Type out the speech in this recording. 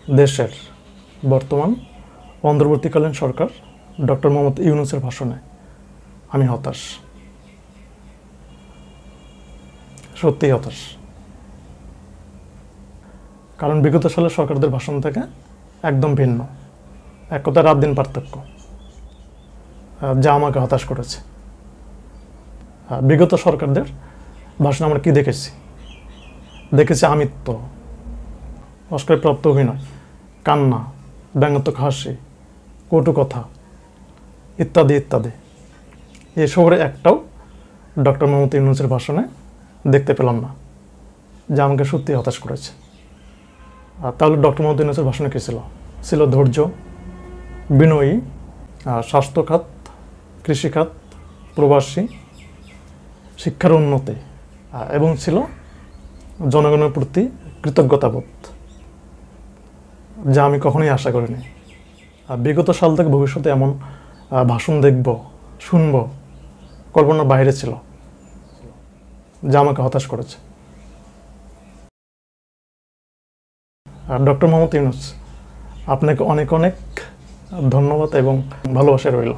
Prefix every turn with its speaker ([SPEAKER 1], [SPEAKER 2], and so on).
[SPEAKER 1] দেশের বর্তমান অন্তর্বর্তীকালীন সরকার ডক্টর মোহাম্মদ ইউনূসের ভাষণে আমি হতাশ, সত্যিই হতাশ। কারণ বিগত সালের সরকারদের ভাষণ থেকে একদম ভিন্ন, এক কথায় রাত দিন পার্থক্য, যা আমাকে হতাশ করেছে। বিগত সরকারদের ভাষণে আমরা কি দেখেছি আমিত্ব, অস্কারপ্রাপ্ত অভিনয়, কান্না, ব্যঙ্গাত্মক হাসি, কটু কথা ইত্যাদি ইত্যাদি। এসবের একটাও ডক্টর মোহাম্মদ ইউনূসের ভাষণে দেখতে পেলাম না, যা আমাকে সত্যি হতাশ করেছে। তাহলে ডক্টর মোহাম্মদ ইউনূসের ভাষণে কী ছিল? ধৈর্য, বিনয়ী, স্বাস্থ্য খাত, কৃষিখাত, প্রবাসী, শিক্ষার উন্নতি এবং ছিল জনগণের প্রতি কৃতজ্ঞতাবোধ, যা আমি কখনোই আশা করিনি। বিগত সাল থেকে ভবিষ্যতে এমন ভাষণ দেখব, শুনব, কল্পনার বাইরে ছিল, যা আমাকে হতাশ করেছে। ডক্টর মোহাম্মদ ইউনূস, আপনাকে অনেক অনেক ধন্যবাদ এবং ভালোবাসা রইল।